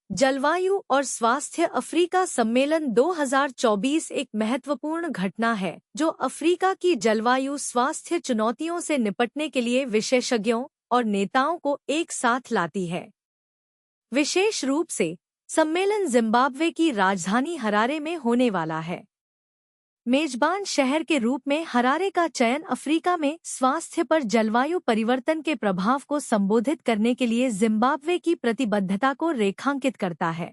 जलवायु और स्वास्थ्य अफ्रीका सम्मेलन 2024 एक महत्वपूर्ण घटना है जो अफ्रीका की जलवायु स्वास्थ्य चुनौतियों से निपटने के लिए विशेषज्ञों और नेताओं को एक साथ लाती है। विशेष रूप से सम्मेलन जिम्बाब्वे की राजधानी हरारे में होने वाला है। मेजबान शहर के रूप में हरारे का चयन अफ्रीका में स्वास्थ्य पर जलवायु परिवर्तन के प्रभाव को संबोधित करने के लिए जिम्बाब्वे की प्रतिबद्धता को रेखांकित करता है।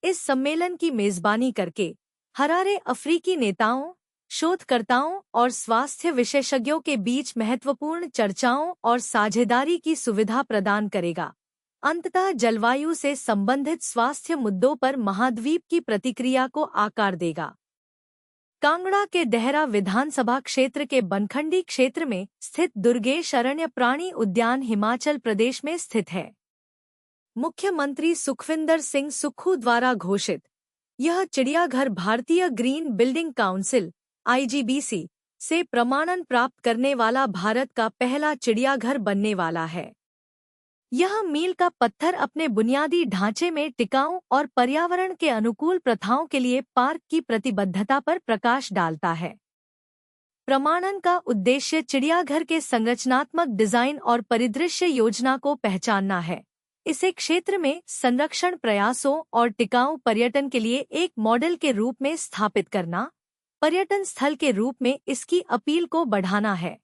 इस सम्मेलन की मेजबानी करके हरारे अफ्रीकी नेताओं, शोधकर्ताओं और स्वास्थ्य विशेषज्ञों के बीच महत्वपूर्ण चर्चाओं और साझेदारी की सुविधा प्रदान करेगा। अंततः जलवायु से संबंधित स्वास्थ्य मुद्दों पर महाद्वीप की प्रतिक्रिया को आकार देगा। कांगड़ा के देहरा विधानसभा क्षेत्र के बनखंडी क्षेत्र में स्थित दुर्गेश अरण्य प्राणी उद्यान हिमाचल प्रदेश में स्थित है। मुख्यमंत्री सुखविंदर सिंह सुक्खू द्वारा घोषित यह चिड़ियाघर भारतीय ग्रीन बिल्डिंग काउंसिल (IGBC) से प्रमाणन प्राप्त करने वाला भारत का पहला चिड़ियाघर बनने वाला है। यह मील का पत्थर अपने बुनियादी ढांचे में टिकाऊ और पर्यावरण के अनुकूल प्रथाओं के लिए पार्क की प्रतिबद्धता पर प्रकाश डालता है। प्रमाणन का उद्देश्य चिड़ियाघर के संरचनात्मक डिजाइन और परिदृश्य योजना को पहचानना है, इसे क्षेत्र में संरक्षण प्रयासों और टिकाऊ पर्यटन के लिए एक मॉडल के रूप में स्थापित करना, पर्यटन स्थल के रूप में इसकी अपील को बढ़ाना है।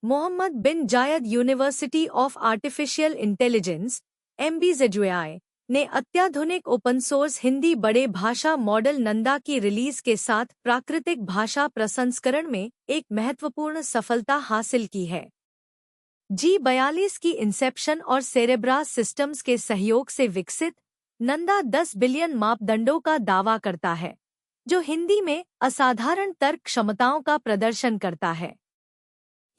मोहम्मद बिन जायद university of artificial intelligence (MBZUI) ने अत्याधुनिक ओपन सोर्स हिंदी बड़े भाषा मॉडल नंदा की रिलीज के साथ प्राकृतिक भाषा प्रसंस्करण में एक महत्वपूर्ण सफलता हासिल की है। G42 की इंसेप्शन और सेरेब्रास सिस्टम्स के सहयोग से विकसित नंदा 10 बिलियन मापदंडों का दावा करता है, जो हिंदी में असाधारण तर्क क्षमताओं का प्रदर्शन करता है।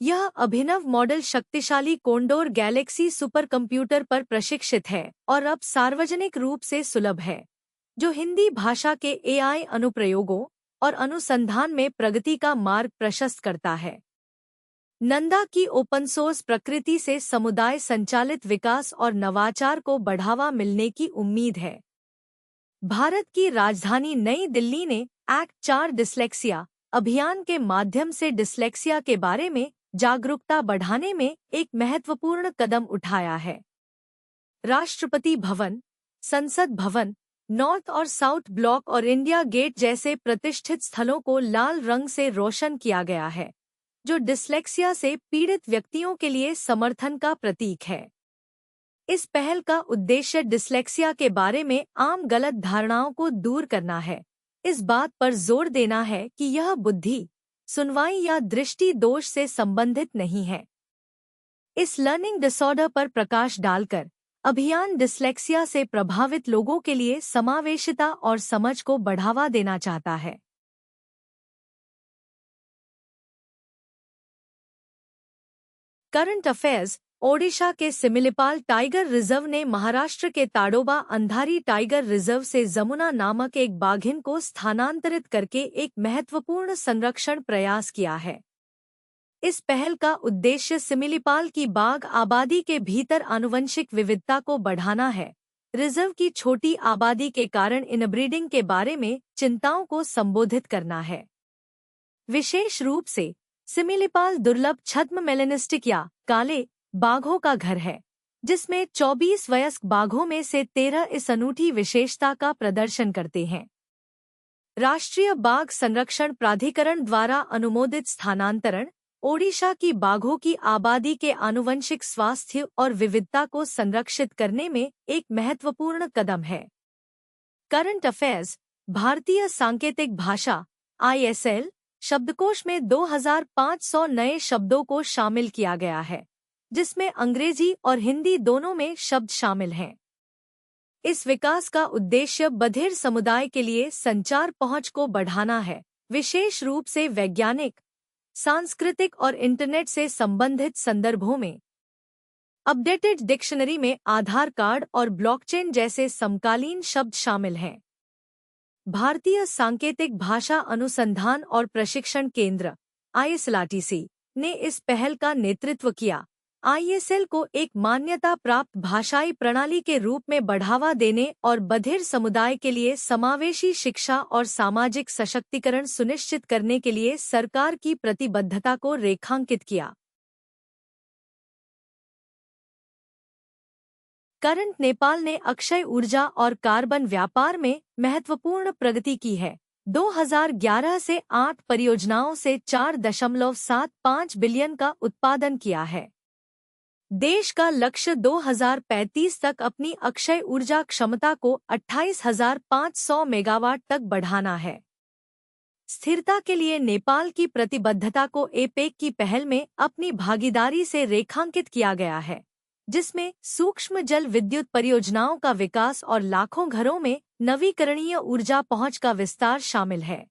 यह अभिनव मॉडल शक्तिशाली कोंडोर गैलेक्सी सुपरकंप्यूटर पर प्रशिक्षित है और अब सार्वजनिक रूप से सुलभ है, जो हिंदी भाषा के AI अनुप्रयोगों और अनुसंधान में प्रगति का मार्ग प्रशस्त करता है। नंदा की ओपन सोर्स प्रकृति से समुदाय संचालित विकास और नवाचार को बढ़ावा मिलने की उम्मीद है। भारत की राजधानी नई दिल्ली ने एक्ट 4 डिस्लेक्सिया अभियान के माध्यम से डिस्लेक्सिया के बारे में जागरूकता बढ़ाने में एक महत्वपूर्ण कदम उठाया है। राष्ट्रपति भवन, संसद भवन, नॉर्थ और साउथ ब्लॉक और इंडिया गेट जैसे प्रतिष्ठित स्थलों को लाल रंग से रोशन किया गया है, जो डिस्लेक्सिया से पीड़ित व्यक्तियों के लिए समर्थन का प्रतीक है। इस पहल का उद्देश्य डिस्लेक्सिया के बारे में आम गलत धारणाओं को दूर करना है, इस बात पर जोर देना है कि यह बुद्धि, सुनवाई या दृष्टि दोष से संबंधित नहीं है। इस लर्निंग डिसऑर्डर पर प्रकाश डालकर अभियान डिस्लेक्सिया से प्रभावित लोगों के लिए समावेशिता और समझ को बढ़ावा देना चाहता है। Current affairs. ओडिशा के सिमिलीपाल टाइगर रिजर्व ने महाराष्ट्र के ताडोबा अंधारी टाइगर रिजर्व से जमुना नामक एक बाघिन को स्थानांतरित करके एक महत्वपूर्ण संरक्षण प्रयास किया है। इस पहल का उद्देश्य सिमिलीपाल की बाघ आबादी के भीतर आनुवंशिक विविधता को बढ़ाना है। रिजर्व की छोटी आबादी के कारण इनब्रीडिंग के बारे में चिंताओं को संबोधित करना है। विशेष रूप से सिमिलीपाल दुर्लभ छद्म मेलेनिस्टिक या काले बाघों का घर है, जिसमें 24 वयस्क बाघों में से 13 इस अनूठी विशेषता का प्रदर्शन करते हैं। राष्ट्रीय बाघ संरक्षण प्राधिकरण द्वारा अनुमोदित स्थानांतरण ओडिशा की बाघों की आबादी के आनुवंशिक स्वास्थ्य और विविधता को संरक्षित करने में एक महत्वपूर्ण कदम है। Current affairs. भारतीय सांकेतिक भाषा ISL शब्दकोश में 2500 नए शब्दों को शामिल किया गया है, जिसमें अंग्रेजी और हिंदी दोनों में शब्द शामिल हैं। इस विकास का उद्देश्य बधिर समुदाय के लिए संचार पहुंच को बढ़ाना है, विशेष रूप से वैज्ञानिक, सांस्कृतिक और इंटरनेट से संबंधित संदर्भों में। अपडेटेड डिक्शनरी में आधार कार्ड और ब्लॉकचेन जैसे समकालीन शब्द शामिल हैं। भारतीय सांकेतिक भाषा अनुसंधान और प्रशिक्षण केंद्र ISLRTC ने इस पहल का नेतृत्व किया ISL को एक मान्यता प्राप्त भाषाई प्रणाली के रूप में बढ़ावा देने और बधिर समुदाय के लिए समावेशी शिक्षा और सामाजिक सशक्तिकरण सुनिश्चित करने के लिए सरकार की प्रतिबद्धता को रेखांकित किया। करंट नेपाल ने अक्षय ऊर्जा और कार्बन व्यापार में महत्वपूर्ण प्रगति की है। 2011 से 8 परियोजनाओं से 4.75 बिलियन का उत्पादन किया है। देश का लक्ष्य 2035 तक अपनी अक्षय ऊर्जा क्षमता को 28,500 मेगावाट तक बढ़ाना है। स्थिरता के लिए नेपाल की प्रतिबद्धता को एपेक की पहल में अपनी भागीदारी से रेखांकित किया गया है, जिसमें सूक्ष्म जल विद्युत परियोजनाओं का विकास और लाखों घरों में नवीकरणीय ऊर्जा पहुंच का विस्तार शामिल है।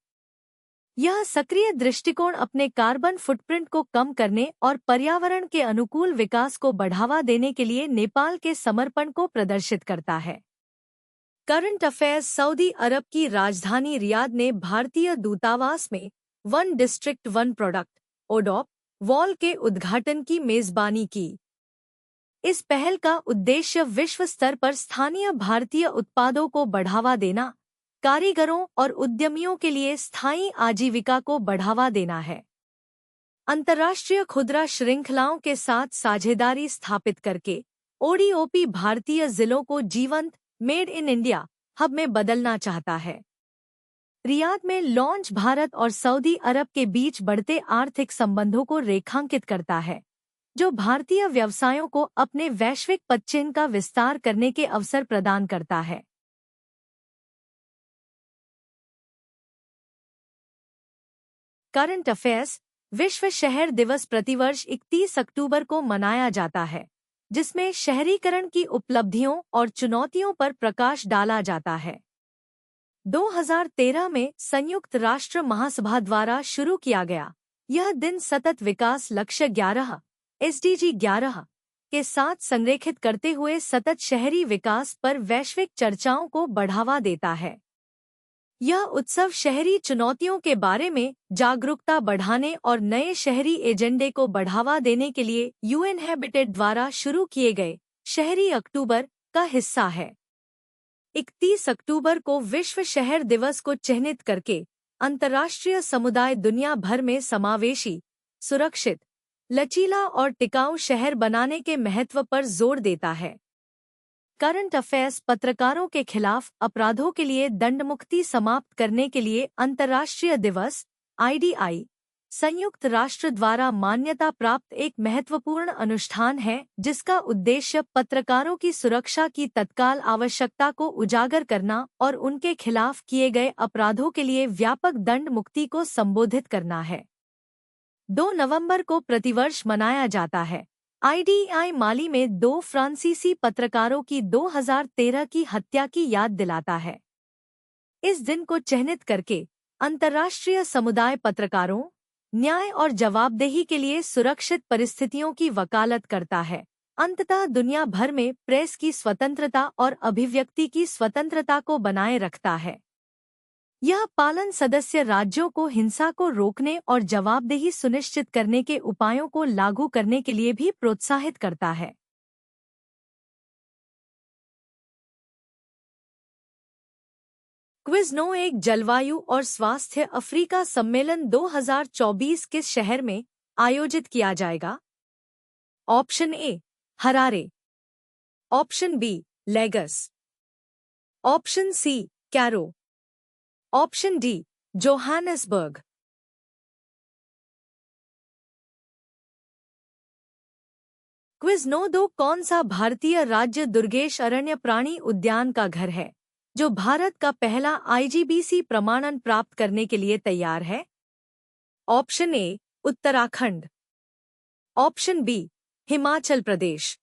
यह सक्रिय दृष्टिकोण अपने कार्बन फुटप्रिंट को कम करने और पर्यावरण के अनुकूल विकास को बढ़ावा देने के लिए नेपाल के समर्पण को प्रदर्शित करता है। Current affairs. सऊदी अरब की राजधानी रियाद ने भारतीय दूतावास में one district one product ODOP wall के उद्घाटन की मेजबानी की। इस पहल का उद्देश्य विश्व स्तर पर स्थानीय भारतीय उत्पादों को बढ़ावा देना, कारीगरों और उद्यमियों के लिए स्थायी आजीविका को बढ़ावा देना है। अंतर्राष्ट्रीय खुदरा श्रृंखलाओं के साथ साझेदारी स्थापित करके ओडीओपी भारतीय जिलों को जीवंत मेड इन इंडिया हब में बदलना चाहता है। रियाद में लॉन्च भारत और सऊदी अरब के बीच बढ़ते आर्थिक संबंधों को रेखांकित करता है, जो भारतीय व्यवसायों को अपने वैश्विक पदचिह्न का विस्तार करने के अवसर प्रदान करता है। Current affairs. विश्व शहर दिवस प्रतिवर्ष 31 अक्टूबर को मनाया जाता है, जिसमें शहरीकरण की उपलब्धियों और चुनौतियों पर प्रकाश डाला जाता है। 2013 में संयुक्त राष्ट्र महासभा द्वारा शुरू किया गया यह दिन सतत विकास लक्ष्य 11 SDG 11 के साथ संरेखित करते हुए सतत शहरी विकास पर वैश्विक चर्चाओं को बढ़ावा देता है। यह उत्सव शहरी चुनौतियों के बारे में जागरूकता बढ़ाने और नए शहरी एजेंडे को बढ़ावा देने के लिए UN हैबिटेट द्वारा शुरू किए गए शहरी अक्टूबर का हिस्सा है। 31 अक्टूबर को विश्व शहर दिवस को चिह्नित करके अंतर्राष्ट्रीय समुदाय दुनिया भर में समावेशी, सुरक्षित, लचीला और टिकाऊ शहर बनाने के महत्व पर जोर देता है। Current affairs. पत्रकारों के खिलाफ अपराधों के लिए दंडमुक्ति समाप्त करने के लिए अंतर्राष्ट्रीय दिवस IDI संयुक्त राष्ट्र द्वारा मान्यता प्राप्त एक महत्वपूर्ण अनुष्ठान है, जिसका उद्देश्य पत्रकारों की सुरक्षा की तत्काल आवश्यकता को उजागर करना और उनके खिलाफ किए गए अपराधों के लिए व्यापक दंड मुक्ति को संबोधित करना है। 2 नवंबर को प्रतिवर्ष मनाया जाता है। IDI माली में 2 फ्रांसीसी पत्रकारों की 2013 की हत्या की याद दिलाता है। इस दिन को चिह्नित करके अंतर्राष्ट्रीय समुदाय पत्रकारों, न्याय और जवाबदेही के लिए सुरक्षित परिस्थितियों की वकालत करता है। अंततः दुनिया भर में प्रेस की स्वतंत्रता और अभिव्यक्ति की स्वतंत्रता को बनाए रखता है। यह पालन सदस्य राज्यों को हिंसा को रोकने और जवाबदेही सुनिश्चित करने के उपायों को लागू करने के लिए भी प्रोत्साहित करता है। क्विज़ एक जलवायु और स्वास्थ्य अफ्रीका सम्मेलन 2024 किस शहर में आयोजित किया जाएगा? Option A Harare, option B Lagos, option C Cairo, option D Johannesburg. Quiz 2 कौन सा भारतीय राज्य दुर्गेश अरण्य प्राणी उद्यान का घर है, जो भारत का पहला IGBC प्रमाणन प्राप्त करने के लिए तैयार है? Option A Uttarakhand, option B Himachal Pradesh,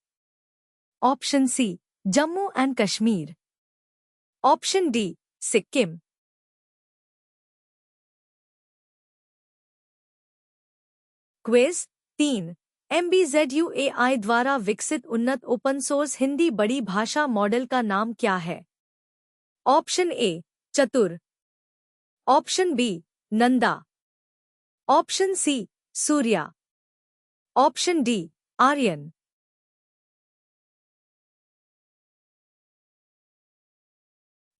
option C Jammu and Kashmir, option D Sikkim. Quiz 3 MBZUAI द्वारा विकसित उन्नत ओपन सोर्स हिंदी बड़ी भाषा मॉडल का नाम क्या है? Option A Chatur, option B Nanda, option C Surya, option D Aryan.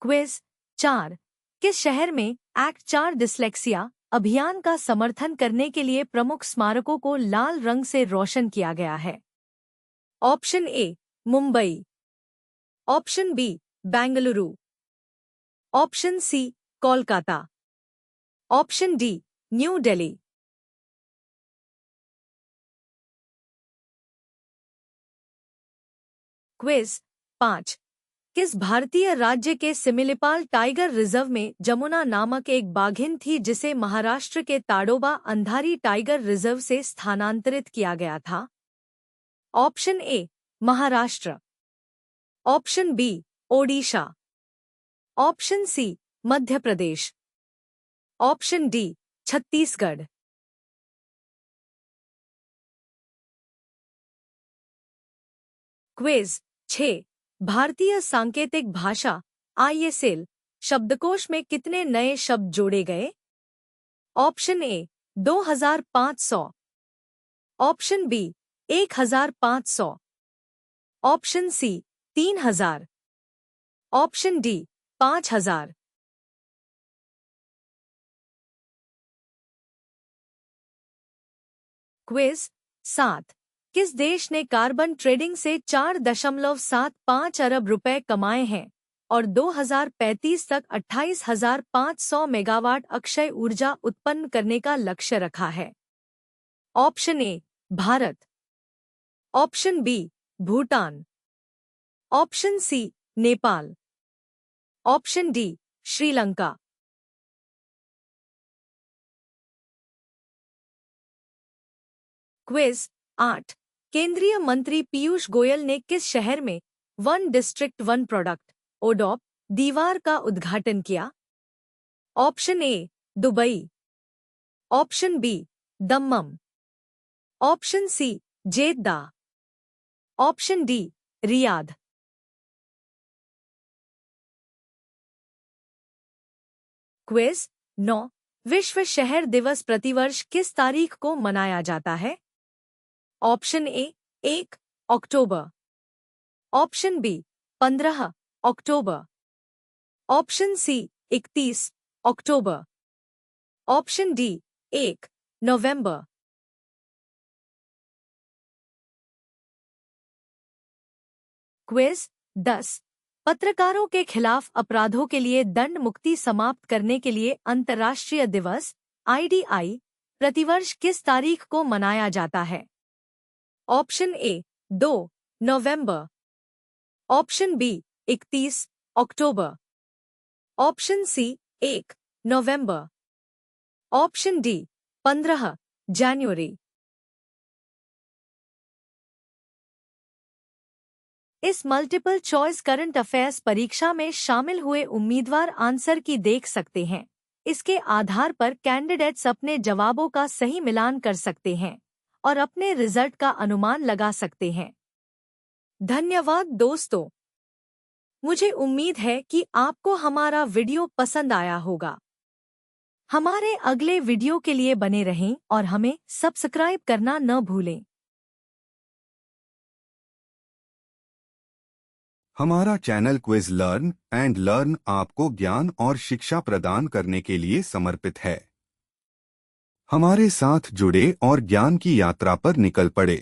Quiz 4। किस शहर में एक्ट 4 डिसलेक्सिया अभियान का समर्थन करने के लिए प्रमुख स्मारकों को लाल रंग से रोशन किया गया है? Option A Mumbai, option B Bengaluru, option C Kolkata, option D New Delhi. Quiz 5। किस भारतीय राज्य के सिमिलीपाल टाइगर रिजर्व में जमुना नामक एक बाघिन थी जिसे महाराष्ट्र के ताडोबा अंधारी टाइगर रिजर्व से स्थानांतरित किया गया था? Option A Maharashtra, option B Odisha, option C Madhya Pradesh, option D Chhattisgarh. Quiz 6। भारतीय सांकेतिक भाषा ISL शब्दकोश में कितने नए शब्द जोड़े गए? Option A 2500, option B 1500, option C 3000, option D 5000। Quiz 7। किस देश ने कार्बन ट्रेडिंग से 4.75 अरब रुपए कमाए हैं और 2035 तक 28,500 मेगावाट अक्षय ऊर्जा उत्पन्न करने का लक्ष्य रखा है? Option A Bharat, option B Bhutan, option C Nepal, option D Sri Lanka. Quiz 8। केंद्रीय मंत्री पीयूष गोयल ने किस शहर में one district one product ODOP दीवार का उद्घाटन किया? Option A Dubai, option B Dammam, option C Jeddah, option D Riyadh. Quiz 9। विश्व शहर दिवस प्रतिवर्ष किस तारीख को मनाया जाता है? ऑप्शन ए 1 अक्टूबर, ऑप्शन बी 15 अक्टूबर, ऑप्शन सी 31 अक्टूबर, ऑप्शन डी 1 नवंबर। क्विज 10। पत्रकारों के खिलाफ अपराधों के लिए दंड मुक्ति समाप्त करने के लिए अंतर्राष्ट्रीय दिवस IDI प्रतिवर्ष किस तारीख को मनाया जाता है? ऑप्शन ए 2 नवंबर, ऑप्शन बी 31 अक्टूबर, ऑप्शन सी 1 नवंबर, ऑप्शन डी 15 जनवरी। इस मल्टीपल चॉइस करंट अफेयर्स परीक्षा में शामिल हुए उम्मीदवार आंसर की देख सकते हैं। इसके आधार पर कैंडिडेट्स अपने जवाबों का सही मिलान कर सकते हैं और अपने रिजल्ट का अनुमान लगा सकते हैं। धन्यवाद दोस्तों। मुझे उम्मीद है कि आपको हमारा वीडियो पसंद आया होगा। हमारे अगले वीडियो के लिए बने रहें और हमें सब्सक्राइब करना न भूलें। हमारा channel quiz learn and learn आपको ज्ञान और शिक्षा प्रदान करने के लिए समर्पित है। हमारे साथ जुड़े और ज्ञान की यात्रा पर निकल पड़े।